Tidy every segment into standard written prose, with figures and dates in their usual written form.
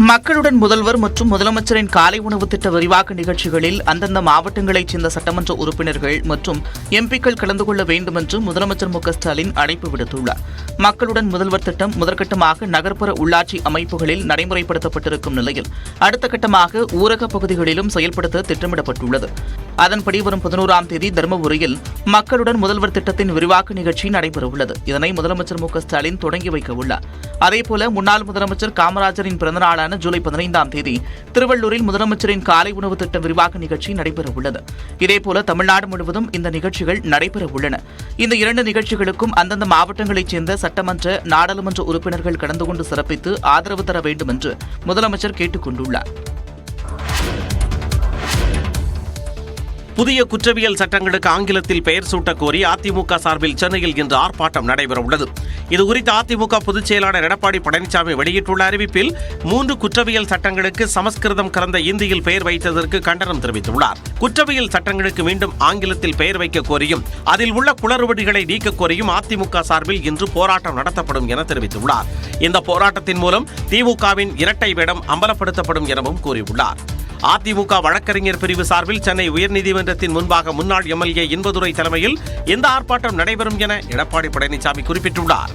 மக்களுடன் முதல்வர் மற்றும் முதலமைச்சரின் காலை உணவு திட்ட விரிவாக்க நிகழ்ச்சிகளில் அந்தந்த மாவட்டங்களைச் சேர்ந்த சட்டமன்ற உறுப்பினர்கள் மற்றும் எம்பிக்கள் கலந்து கொள்ள வேண்டும் என்று முதலமைச்சர் மு.க.ஸ்டாலின் அழைப்பு விடுத்துள்ளார். மக்களுடன் முதல்வர் திட்டம் முதற்கட்டமாக நகர்ப்புற உள்ளாட்சி அமைப்புகளில் நடைமுறைப்படுத்தப்பட்டிருக்கும் நிலையில் அடுத்த கட்டமாக ஊரகப் பகுதிகளிலும் செயல்படுத்த திட்டமிடப்பட்டுள்ளது. அதன்படி வரும் 11ஆம் தேதி தருமபுரியில் மக்களுடன் முதல்வர் திட்டத்தின் விரிவாக்க நிகழ்ச்சி நடைபெறவுள்ளது. இதனை முதலமைச்சர் மு.க.ஸ்டாலின் தொடங்கி வைக்க உள்ளார். அதேபோல முன்னாள் முதலமைச்சர் காமராஜரின் பிறந்தநாளான ஜூலை 15ஆம் தேதி திருவள்ளூரில் முதலமைச்சரின் காலை உணவு திட்ட விரிவாக்க நிகழ்ச்சி நடைபெறவுள்ளது. இதேபோல தமிழ்நாடு முழுவதும் இந்த நிகழ்ச்சிகள் நடைபெறவுள்ளன. இந்த 2 நிகழ்ச்சிகளுக்கும் அந்தந்த மாவட்டங்களைச் சேர்ந்த சட்டமன்ற, நாடாளுமன்ற உறுப்பினர்கள் கலந்து கொண்டு சிறப்பித்து ஆதரவு தர வேண்டும் என்று முதலமைச்சர் கேட்டுக் கொண்டுள்ளார். புதிய குற்றவியல் சட்டங்களுக்கு ஆங்கிலத்தில் பெயர் சூட்டக் கோரி அதிமுக சார்பில் சென்னையில் இன்று ஆர்ப்பாட்டம் நடைபெறவுள்ளது. இதுகுறித்து அதிமுக பொதுச் செயலாளர் எடப்பாடி பழனிசாமி வெளியிட்டுள்ள அறிவிப்பில் 3 குற்றவியல் சட்டங்களுக்கு சமஸ்கிருதம் கலந்த இந்தியில் பெயர் வைத்ததற்கு கண்டனம் தெரிவித்துள்ளார். குற்றவியல் சட்டங்களுக்கு மீண்டும் ஆங்கிலத்தில் பெயர் வைக்க கோரியும் அதில் உள்ள குளறுபடிகளை நீக்க கோரியும் அதிமுக சார்பில் இன்று போராட்டம் நடத்தப்படும் என தெரிவித்துள்ளார். இந்த போராட்டத்தின் மூலம் திமுகவின் இரட்டை வேடம் அம்பலப்படுத்தப்படும் எனவும் கூறியுள்ளார். அதிமுக வழக்கறிஞர் பிரிவு சார்பில் சென்னை உயர்நீதிமன்றத்தின் முன்பாக முன்னாள் எம்எல்ஏ இன்பதுரை தலைமையில் இந்த ஆர்ப்பாட்டம் நடைபெறும் என எடப்பாடி பழனிசாமி குறிப்பிட்டுள்ளார்.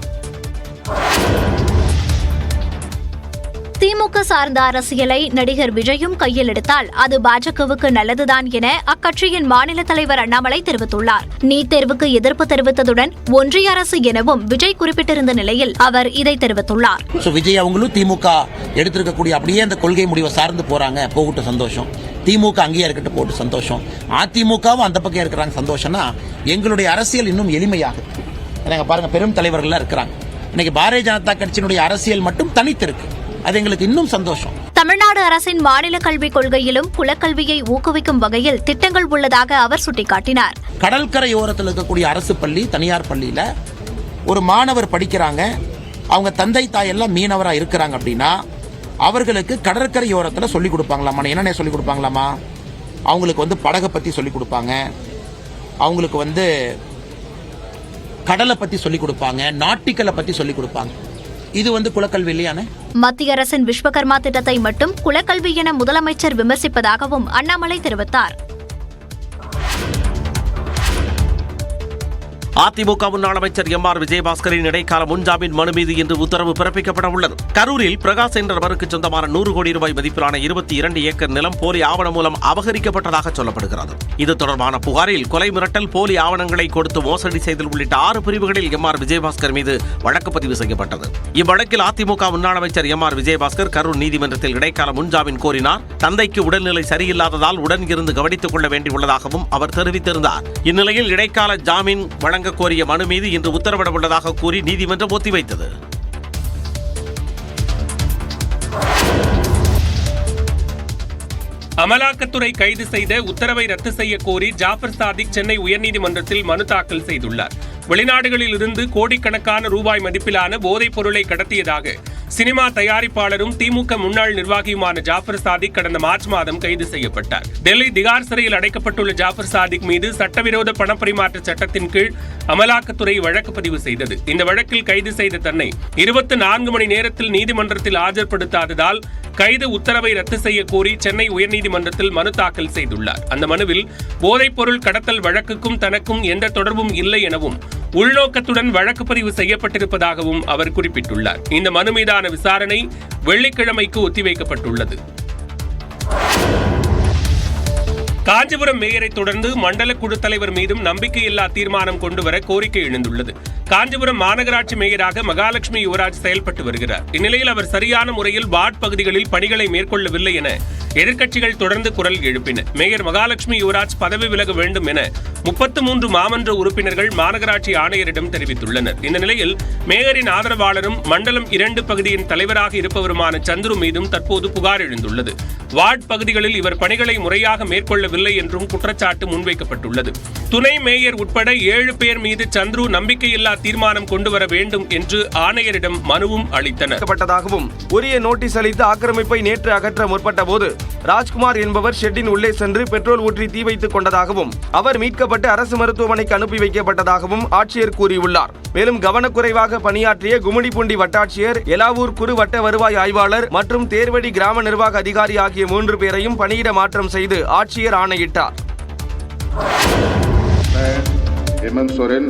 திமுக சார்ந்த அரசியலை நடிகர் விஜயும் கையில் எடுத்தால் அது பாஜகவுக்கு நல்லதுதான் என அக்கட்சியின் மாநில தலைவர் அண்ணாமலை தெரிவித்துள்ளார். நீட் தேர்வுக்கு எதிர்ப்பு தெரிவித்ததுடன் ஒன்றிய அரசு எனவும் விஜய் குறிப்பிட்டிருந்த நிலையில் அவர் இதை தெரிவித்துள்ளார். விஜய் அவங்களும் திமுக எடுத்திருக்கக்கூடிய அப்படியே அந்த கொள்கை முடிவை சார்ந்து போறாங்க, போகட்டும் சந்தோஷம். திமுக அங்கேயே இருக்கட்டும், போட்டு சந்தோஷம். அதிமுகவும் அந்த பக்கம் இருக்கிறாங்க, சந்தோஷம்னா எங்களுடைய அரசியல் இன்னும் எளிமையாகும். பாருங்க, பெரும் தலைவர்கள்லாம் இருக்கிறாங்க. இன்னைக்கு பாரதிய ஜனதா கட்சியினுடைய அரசியல் மட்டும் தனித்திருக்கு. அது எங்களுக்கு இன்னும் சந்தோஷம். தமிழ்நாடு அரசின் மாநில கல்விக் கொள்கையிலும் குலக்கல்வியை ஊக்குவிக்கும் வகையில் திட்டங்கள் உள்ளதாக அவர் சுட்டிக்காட்டினார். கடற்கரையோரத்தில் இருக்கக்கூடிய அரசு பள்ளி, தனியார் பள்ளியில ஒரு மாணவர் படிக்கிறாங்க, அவங்க தந்தை தாய் எல்லாம் மீனவரா இருக்கிறாங்க அப்படின்னா அவர்களுக்கு கடற்கரையோரத்தில் சொல்லிக் கொடுப்பாங்களாமா. என்னென்ன சொல்லிக் கொடுப்பாங்களாமா? அவங்களுக்கு படகை பத்தி சொல்லிக் கொடுப்பாங்க, அவங்களுக்கு கடலை பத்தி சொல்லிக் கொடுப்பாங்க, நாட்டிக்கலை பத்தி சொல்லிக் கொடுப்பாங்க. இது குலக்கல்வி இல்லையானே? மத்திய அரசின் விஸ்வகர்மா திட்டத்தை மட்டும் குலக்கல்வி என முதலமைச்சர் விமர்சிப்பதாகவும் அண்ணாமலை தெரிவித்தார். அதிமுக முன்னாள் அமைச்சர் எம்.ஆர். விஜயபாஸ்கரின் இடைக்கால முன்ஜாமீன் மனு மீது இன்று உத்தரவு பிறப்பிக்கப்பட உள்ளது. கரூரில் பிரகாஷ் என்ற நபருக்கு சொந்தமான 100 கோடி ரூபாய் மதிப்பிலான 22 ஏக்கர் நிலம் போலி ஆவணம் மூலம் அபகரிக்கப்பட்டதாக சொல்லப்படுகிறது. இது தொடர்பான புகாரில் கொலை மிரட்டல், போலி ஆவணங்களை கொடுத்து மோசடி செய்தல் உள்ளிட்ட 6 பிரிவுகளில் எம்.ஆர். விஜயபாஸ்கர் மீது வழக்கு பதிவு செய்யப்பட்டது. இவ்வழக்கில் அதிமுக முன்னாள் அமைச்சர் எம்.ஆர். விஜயபாஸ்கர் கரூர் நீதிமன்றத்தில் இடைக்கால முன்ஜாமீன் கோரினார். தந்தைக்கு உடல்நிலை சரியில்லாததால் உடன் இருந்து கவனித்துக் கொள்ள வேண்டியுள்ளதாகவும் அவர் தெரிவித்திருந்தார். இந்நிலையில் இடைக்கால ஜாமீன் வழங்க கோரிய மனு மீது இன்று உத்தரவிட உள்ளதாக கூறி நீதிமன்றம் ஒத்திவைத்தது. அமலாக்கத்துறை கைது செய்த உத்தரவை ரத்து செய்ய கோரி ஜாஃபர் சாதிக் சென்னை உயர்நீதிமன்றத்தில் மனு தாக்கல் செய்துள்ளார். வெளிநாடுகளில் இருந்து கோடிக்கணக்கான ரூபாய் மதிப்பிலான போதைப் பொருளை கடத்தியதாக சினிமா தயாரிப்பாளரும் திமுக முன்னாள் நிர்வாகியுமான ஜாஃபர் சாதிக் கடந்த மார்ச் மாதம் கைது செய்யப்பட்டார். டெல்லி திகார் சிறையில் அடைக்கப்பட்டுள்ள ஜாஃபர் சாதிக் மீது சட்டவிரோத பணப்பரிமாற்ற சட்டத்தின் கீழ் அமலாக்கத்துறை வழக்கு பதிவு செய்தது. இந்த வழக்கில் கைது செய்த தன்னை 24 மணி நேரத்தில் நீதிமன்றத்தில் ஆஜர்படுத்தாததால் கைது உத்தரவை ரத்து செய்ய கோரி சென்னை உயர்நீதிமன்றத்தில் மனு தாக்கல் செய்துள்ளார். அந்த மனுவில் போதைப் பொருள் கடத்தல் வழக்குக்கும் தனக்கும் எந்த தொடர்பும் இல்லை எனவும் உள்நோக்கத்துடன் வழக்கு பதிவு செய்யப்பட்டிருப்பதாகவும் அவர் குறிப்பிட்டுள்ளார். இந்த மனு மீதான விசாரணை வெள்ளிக்கிழமைக்கு ஒத்திவைக்கப்பட்டுள்ளது. காஞ்சிபுரம் மேயரை தொடர்ந்து மண்டல குழு தலைவர் மீதும் நம்பிக்கையில்லா தீர்மானம் கொண்டுவர கோரிக்கை எழுந்துள்ளது. காஞ்சிபுரம் மாநகராட்சி மேயராக மகாலட்சுமி யுவராஜ் செயல்பட்டு வருகிறார். இந்நிலையில் அவர் சரியான முறையில் வார்டு பகுதிகளில் பணிகளை மேற்கொள்ளவில்லை என எதிர்க்கட்சிகள் தொடர்ந்து குரல் எழுப்பின. மேயர் மகாலட்சுமி யுவராஜ் பதவி விலக வேண்டும் என 33 மாமன்ற உறுப்பினர்கள் மாநகராட்சி ஆணையரிடம் தெரிவித்துள்ளனர். இந்த நிலையில் மேயரின் ஆதரவாளரும் மண்டலம் 2 பகுதியின் தலைவராக இருப்பவருமான சந்துரு மீதும் தற்போது புகார் எழுந்துள்ளது. வார்டு பகுதிகளில் இவர் பணிகளை முறையாக மேற்கொள்ளவில்லை செயல்படவில்லை என்றும் குற்றச்சாட்டு முன்வைக்கப்பட்டுள்ளது. துணை மேயர் உட்பட 7 பேர் மீது சந்துரு நம்பிக்கையில்லா தீர்மானம் கொண்டுவர வேண்டும் என்று ஆணையரிடம் மனுவும் அளித்தனர். உரிய நோட்டீஸ் அளித்து ஆக்கிரமிப்பை நேற்று அகற்ற முற்பட்ட போது ராஜ்குமார் என்பவர் ஷெட்டின் உள்ளே சென்று பெட்ரோல் ஊற்றி தீ வைத்துக் கொண்டதாகவும் அவர் மீட்கப்பட்டு அரசு மருத்துவமனைக்கு அனுப்பி வைக்கப்பட்டதாகவும் ஆட்சியர் கூறியுள்ளார். மேலும் கவனக்குறைவாக பணியாற்றிய கும்மிடிப்பூண்டி வட்டாட்சியர், எலாவூர் குறு வட்ட வருவாய் ஆய்வாளர் மற்றும் தேர்வடி கிராம நிர்வாக அதிகாரி ஆகிய 3 பேரையும் பணியிட மாற்றம் செய்து ஆட்சியர் ஆணையிட்டார். हेमंत सोरेन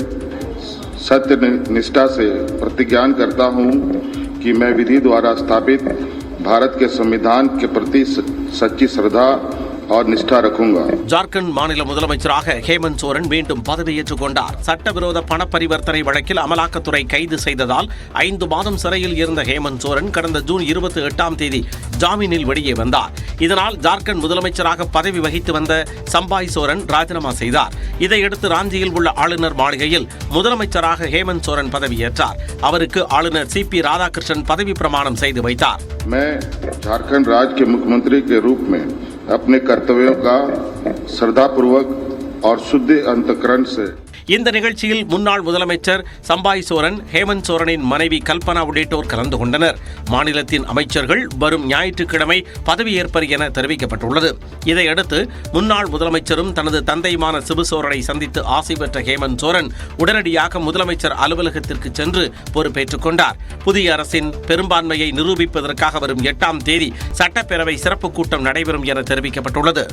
सत्य निष्ठा से प्रतिज्ञान करता हूं कि मैं विधि द्वारा स्थापित भारत के संविधान के प्रति सच्ची श्रद्धा और निष्ठा रखूंगा. ஜார்க்கண்ட் மாநில முதலமைச்சராக ஹேமந்த் சோரன் மீண்டும் பதவியேற்றுக் கொண்டார். சட்டவிரோத பண பரிவர்த்தனை வழக்கில் அமலாக்கத்துறை கைது செய்ததால் 5 மாதம் சிறையில் இருந்த ஹேமந்த் சோரன் கடந்த ஜூன் 28ஆம் தேதி ஜாமீனில் வெளியே வந்தார். இதனால் ஜார்க்கண்ட் முதலமைச்சராக பதவி வகித்து வந்த சம்பாய் சோரன் ராஜினாமா செய்தார். இதையடுத்து ராஞ்சியில் உள்ள ஆளுநர் மாளிகையில் முதலமைச்சராக ஹேமந்த் சோரன் பதவியேற்றார். அவருக்கு ஆளுநர் CP ராதாகிருஷ்ணன் பதவி பிரமாணம் செய்து வைத்தார். मैं झारखंड राज्य के मुख्यमंत्री के रूप में अपने कर्तव्यों का श्रद्धापूर्वक और शुद्ध अंतःकरण से. இந்த நிகழ்ச்சியில் முன்னாள் முதலமைச்சர் சம்பாய் சோரன், ஹேமந்த் சோரனின் மனைவி கல்பனா உள்ளிட்டோர் கலந்து கொண்டனர். மாநிலத்தின் அமைச்சர்கள் வரும் ஞாயிற்றுக்கிழமை பதவியேற்பர் என தெரிவிக்கப்பட்டுள்ளது. இதையடுத்து முன்னாள் முதலமைச்சரும் தனது தந்தையுமான சிபு சோரனை சந்தித்து ஆசி பெற்ற ஹேமந்த் சோரன் உடனடியாக முதலமைச்சர் அலுவலகத்திற்கு சென்று பொறுப்பேற்றுக் கொண்டார். புதிய அரசின் பெரும்பான்மையை நிரூபிப்பதற்காக வரும் 8ஆம் தேதி சட்டப்பேரவை சிறப்பு கூட்டம் நடைபெறும் என தெரிவிக்கப்பட்டுள்ளது.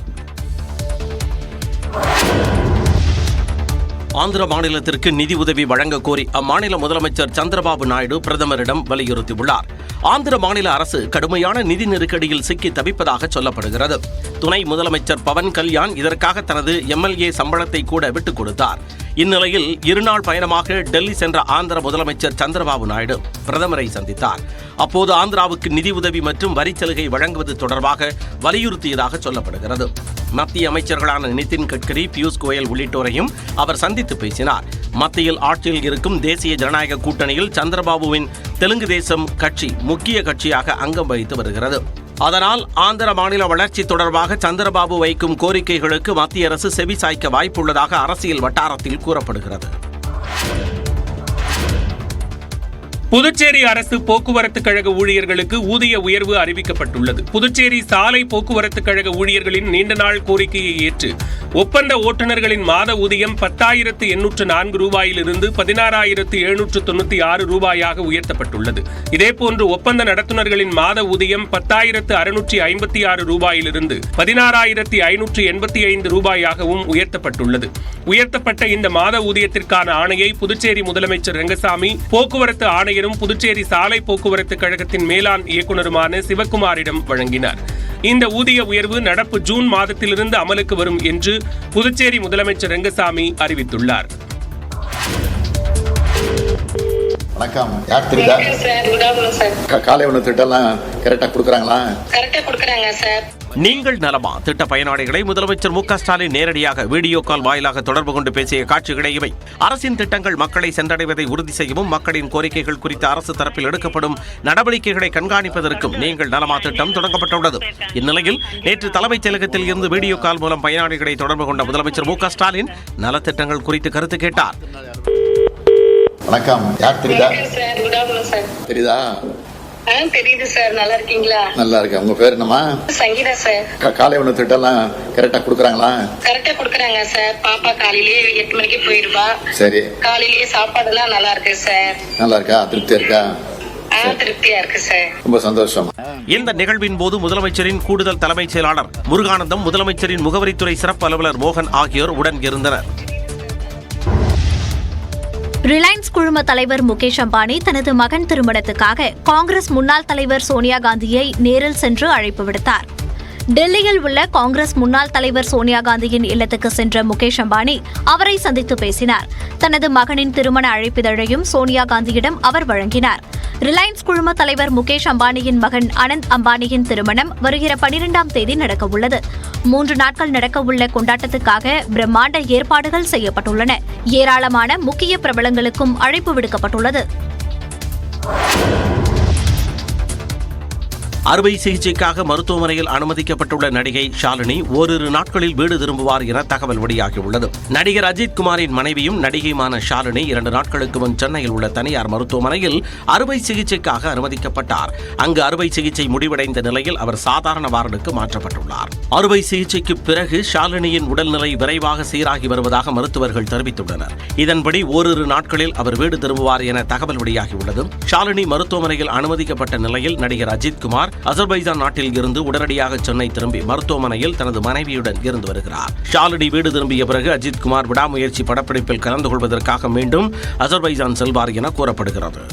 ஆந்திர மாநிலத்திற்கு நிதி உதவி வழங்க கோரி அம்மாநில முதலமைச்சர் சந்திரபாபு நாயுடு பிரதமரிடம் வலியுறுத்தியுள்ளார். ஆந்திர மாநில அரசு கடுமையான நிதி நெருக்கடியில் சிக்கி தவிப்பதாக சொல்லப்படுகிறது. துணை முதலமைச்சர் பவன் கல்யாண் இதற்காக தனது MLA சம்பளத்தை கூட விட்டுக் கொடுத்தார். இந்நிலையில் 2 நாள் பயணமாக டெல்லி சென்ற ஆந்திர முதலமைச்சர் சந்திரபாபு நாயுடு பிரதமரை சந்தித்தார். அப்போது ஆந்திராவுக்கு நிதி உதவி மற்றும் வரிச்சலுகை வழங்குவது தொடர்பாக வலியுறுத்தியதாக சொல்லப்படுகிறது. மத்திய அமைச்சர்களான நிதின் கட்கரி, பியூஷ் கோயல் உள்ளிட்டோரையும் அவர் சந்தித்து பேசினார். மத்தியில் ஆட்சியில் இருக்கும் தேசிய ஜனநாயக கூட்டணியில் சந்திரபாபுவின் தெலுங்கு தேசம் கட்சி முக்கிய கட்சியாக அங்கம் வகித்து வருகிறது. அதனால் ஆந்திர மாநில வளர்ச்சி தொடர்பாக சந்திரபாபு வைக்கும் கோரிக்கைகளுக்கு மத்திய அரசு செவி சாய்க்க வாய்ப்புள்ளதாக அரசியல் வட்டாரத்தில் கூறப்படுகிறது. புதுச்சேரி அரசு போக்குவரத்து கழக ஊழியர்களுக்கு ஊதிய உயர்வு அறிவிக்கப்பட்டுள்ளது. புதுச்சேரி சாலை போக்குவரத்து கழக ஊழியர்களின் நீண்ட நாள் கோரிக்கையை ஏற்று ஒப்பந்த ஓட்டுநர்களின் மாத ஊதியம் 10,804 ரூபாயிலிருந்து 16,796 ரூபாயாக உயர்த்தப்பட்டுள்ளது. இதேபோன்று ஒப்பந்த நடத்துனர்களின் மாத ஊதியம் 10,656 ரூபாயிலிருந்து 16,585 ரூபாயாகவும் உயர்த்தப்பட்டுள்ளது. உயர்த்தப்பட்ட இந்த மாத ஊதியத்திற்கான ஆணையை புதுச்சேரி முதலமைச்சர் ரெங்கசாமி, போக்குவரத்து ஆணையரும் புதுச்சேரி சாலை போக்குவரத்து கழகத்தின் மேலாண் இயக்குநருமான சிவக்குமாரிடம் வழங்கினார். இந்த ஊதிய உயர்வு நடப்பு ஜூன் மாதத்திலிருந்து அமலுக்கு வரும் என்று புதுச்சேரி முதலமைச்சர் ரெங்கசாமி அறிவித்துள்ளார். வணக்கம், யார் தெரியுதா? காலை உணவு திட்டம்லாம் கரெக்டா கொடுக்குறாங்களா? கரெக்டா கொடுக்குறாங்க சார். நீங்கள் நலமா திட்ட பயனாளிகளை முதலமைச்சர் மு க ஸ்டாலின் நேரடியாக வீடியோ கால் வாயிலாக தொடர்பு கொண்டு பேசிய காட்சிகளே இவை. அரசின் திட்டங்கள் மக்களை சென்றடைவதை உறுதி செய்யவும் மக்களின் கோரிக்கைகள் குறித்து அரசு தரப்பில் எடுக்கப்படும் நடவடிக்கைகளை கண்காணிப்பதற்கும் நீங்கள் நலமா திட்டம் தொடங்கப்பட்டுள்ளது. இந்நிலையில் நேற்று தலைமைச் செயலகத்தில் இருந்து வீடியோ கால் மூலம் பயனாளிகளை தொடர்பு கொண்ட முதலமைச்சர் மு க ஸ்டாலின் நலத்திட்டங்கள் குறித்து கருத்து கேட்டார். வணக்கம், யார் தெரியுதா? தெரியுதா? தெரியுது சார். நல்லா இருக்கீங்களா? நல்லா இருக்கேன். உங்க பேர் என்னமா? சங்கீதா சார். காலை உணவு திட்டம்லாம் கரெக்டா கொடுக்குறாங்களா? கரெக்டா கொடுக்குறாங்க சார். பாப்பா காலையிலேயே 8 மணிக்கு போயிருவா. சரி. காலையிலேயே சாப்பாடுலாம் நல்லா இருக்கு சார். நல்லா இருக்கா? திருப்தியா இருக்கா? திருப்தியா இருக்கு சார். ரொம்ப சந்தோஷம். இந்த நிகழ்வின் போது முதலமைச்சரின் கூடுதல் தலைமைச் செயலாளர் முருகானந்தம், முதலமைச்சரின் முகவரித்துறை சிறப்பு அலுவலர் மோகன் ஆகியோர் உடன் இருந்தனர். ரிலையன்ஸ் குழும தலைவர் முகேஷ் அம்பானி தனது மகன் திருமணத்துக்காக காங்கிரஸ் முன்னாள் தலைவர் சோனியா காந்தியை நேரில் சென்று அழைப்பு விடுத்தார். டெல்லியில் உள்ள காங்கிரஸ் முன்னாள் தலைவர் சோனியா காந்தியின் இல்லத்துக்கு சென்ற முகேஷ் அம்பானி அவரை சந்தித்து பேசினார். தனது மகனின் திருமண அழைப்பிதழையும் சோனியா காந்தியிடம் அவர் வழங்கினார். ரிலையன்ஸ் குழும தலைவர் முகேஷ் அம்பானியின் மகன் அனந்த் அம்பானியின் திருமணம் வருகிற 12ஆம் தேதி நடக்கவுள்ளது. 3 நாட்கள் நடக்கவுள்ள கொண்டாட்டத்துக்காக பிரம்மாண்ட ஏற்பாடுகள் செய்யப்பட்டுள்ளன. ஏராளமான முக்கிய பிரபலங்களுக்கும் அழைப்பு விடுக்கப்பட்டுள்ளது. அறுவை சிகிச்சைக்காக மருத்துவமனையில் அனுமதிக்கப்பட்டுள்ள நடிகை ஷாலினி ஓரிரு நாட்களில் வீடு திரும்புவார் என தகவல் வெளியாகியுள்ளது. நடிகர் அஜித் குமாரின் மனைவியும் நடிகையுமான ஷாலினி 2 நாட்களுக்கு முன் சென்னையில் உள்ள தனியார் மருத்துவமனையில் அறுவை சிகிச்சைக்காக அனுமதிக்கப்பட்டார். அங்கு அறுவை சிகிச்சை முடிவடைந்த நிலையில் அவர் சாதாரண வார்டுக்கு மாற்றப்பட்டுள்ளார். அறுவை சிகிச்சைக்கு பிறகு ஷாலினியின் உடல்நிலை விரைவாக சீராகி வருவதாக மருத்துவர்கள் தெரிவித்துள்ளனர். இதன்படி ஓரிரு நாட்களில் அவர் வீடு திரும்புவார் என தகவல் வெளியாகியுள்ளது. ஷாலினி மருத்துவமனையில் அனுமதிக்கப்பட்ட நிலையில் நடிகர் அஜித் குமார் அசர்பைஜான் நாட்டில் இருந்து உடனடியாக சென்னை திரும்பி மருத்துவமனையில் தனது மனைவியுடன் இருந்து வருகிறார். ஷாலினி வீடு திரும்பிய பிறகு அஜித் குமார் விடாமுயற்சி படப்பிடிப்பில் கலந்து கொள்வதற்காக மீண்டும் அசர்பைஜான் செல்வார் என கூறப்படுகிறது.